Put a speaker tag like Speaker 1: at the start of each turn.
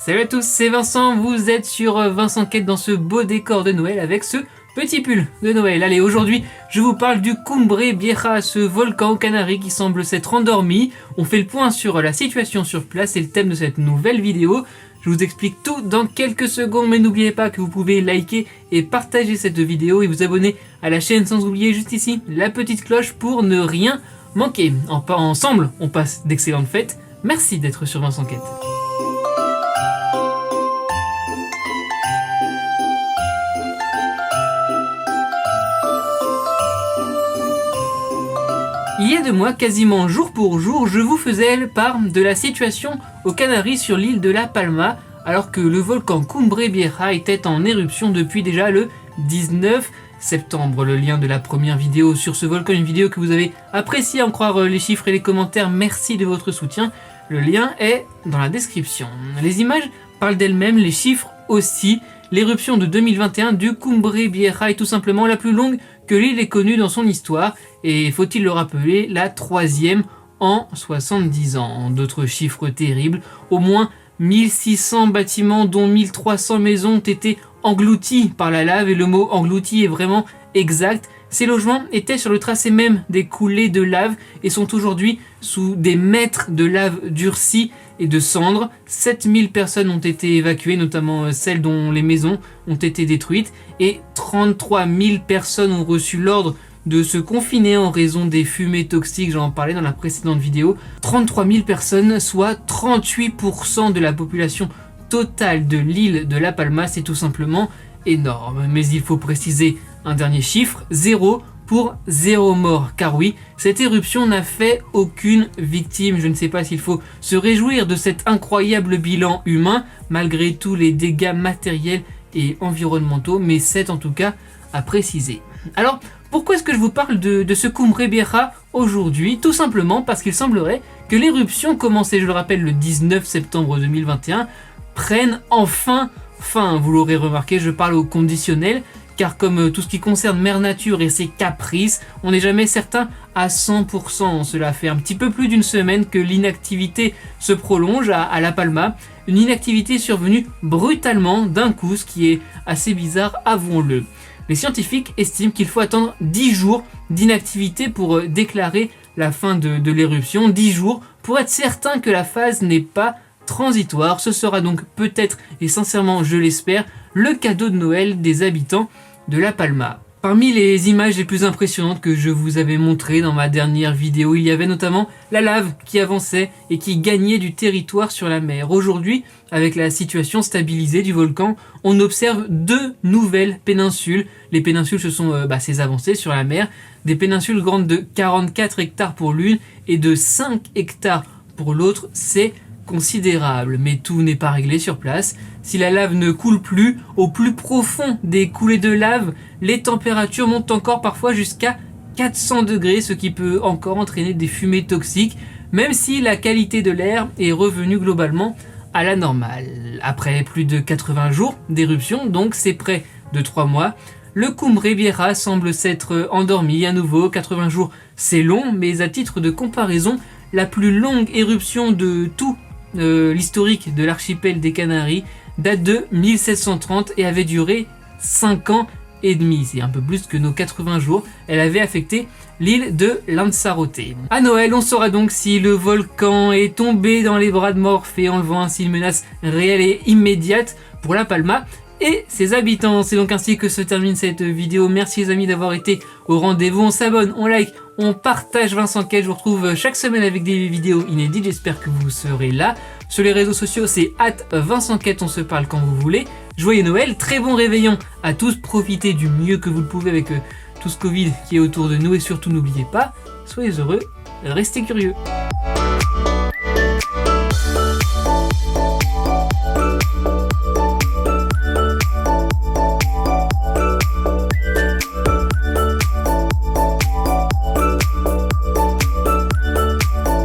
Speaker 1: Salut à tous, c'est Vincent, vous êtes sur Vincent Quête dans ce beau décor de Noël avec ce petit pull de Noël. Allez, aujourd'hui, je vous parle du Cumbre Vieja, ce volcan aux Canaries qui semble s'être endormi. On fait le point sur la situation sur place et le thème de cette nouvelle vidéo. Je vous explique tout dans quelques secondes, mais n'oubliez pas que vous pouvez liker et partager cette vidéo et vous abonner à la chaîne sans oublier juste ici la petite cloche pour ne rien manquer. Ensemble, on passe d'excellentes fêtes. Merci d'être sur Vincent Quête. Il y a 2 mois, quasiment jour pour jour, je vous faisais part de la situation aux Canaries sur l'île de La Palma, alors que le volcan Cumbre Vieja était en éruption depuis déjà le 19 septembre. Le lien de la première vidéo sur ce volcan, une vidéo que vous avez appréciée, à en croire les chiffres et les commentaires, merci de votre soutien. Le lien est dans la description. Les images parlent d'elles-mêmes, les chiffres aussi. L'éruption de 2021 du Cumbre Vieja est tout simplement la plus longue que l'île ait connue dans son histoire, et faut-il le rappeler, la 3e en 70 ans. D'autres chiffres terribles, au moins 1600 bâtiments dont 1300 maisons ont été engloutis par la lave, et le mot englouti est vraiment exact. Ces logements étaient sur le tracé même des coulées de lave et sont aujourd'hui sous des mètres de lave durcie et de cendres. 7000 personnes ont été évacuées, notamment celles dont les maisons ont été détruites, et 33 000 personnes ont reçu l'ordre de se confiner en raison des fumées toxiques, j'en parlais dans la précédente vidéo. 33 000 personnes, soit 38% de la population totale de l'île de La Palma, c'est tout simplement énorme. Mais il faut préciser un dernier chiffre, 0 pour 0 mort, car oui, cette éruption n'a fait aucune victime. Je ne sais pas s'il faut se réjouir de cet incroyable bilan humain, malgré tous les dégâts matériels et environnementaux, mais c'est en tout cas à préciser. Alors, pourquoi est-ce que je vous parle de ce Cumbre Vieja aujourd'hui? Tout simplement parce qu'il semblerait que l'éruption commencée, je le rappelle, le 19 septembre 2021, prenne enfin fin. Vous l'aurez remarqué, je parle au conditionnel, car comme tout ce qui concerne Mère Nature et ses caprices, on n'est jamais certain à 100%. Cela fait un petit peu plus d'une semaine que l'inactivité se prolonge à La Palma. Une inactivité survenue brutalement d'un coup, ce qui est assez bizarre, avouons-le. Les scientifiques estiment qu'il faut attendre 10 jours d'inactivité pour déclarer la fin de l'éruption. 10 jours pour être certain que la phase n'est pas transitoire. Ce sera donc peut-être, et sincèrement je l'espère, le cadeau de Noël des habitants de La Palma. Parmi les images les plus impressionnantes que je vous avais montrées dans ma dernière vidéo, il y avait notamment la lave qui avançait et qui gagnait du territoire sur la mer. Aujourd'hui, avec la situation stabilisée du volcan, on observe 2 nouvelles péninsules. Les péninsules, ce sont ces avancées sur la mer, des péninsules grandes de 44 hectares pour l'une et de 5 hectares pour l'autre. C'est considérable, mais tout n'est pas réglé sur place. Si la lave ne coule plus, au plus profond des coulées de lave, les températures montent encore parfois jusqu'à 400 degrés, ce qui peut encore entraîner des fumées toxiques, même si la qualité de l'air est revenue globalement à la normale. Après plus de 80 jours d'éruption, donc c'est près de 3 mois, le Cumbre Vieja semble s'être endormi à nouveau. 80 jours, c'est long, mais à titre de comparaison, la plus longue éruption de tout l'historique de l'archipel des Canaries date de 1730 et avait duré 5 ans et demi. C'est un peu plus que nos 80 jours. Elle avait affecté l'île de Lanzarote. À Noël, on saura donc si le volcan est tombé dans les bras de Morphée, enlevant ainsi une menace réelle et immédiate pour La Palma et ses habitants. C'est donc ainsi que se termine cette vidéo. Merci les amis d'avoir été au rendez-vous. On s'abonne, on like, on partage Vincent Quête. Je vous retrouve chaque semaine avec des vidéos inédites. J'espère que vous serez là. Sur les réseaux sociaux, c'est @Vincent Quête. On se parle quand vous voulez. Joyeux Noël, très bon réveillon à tous. Profitez du mieux que vous le pouvez avec tout ce Covid qui est autour de nous. Et surtout, n'oubliez pas, soyez heureux, restez curieux.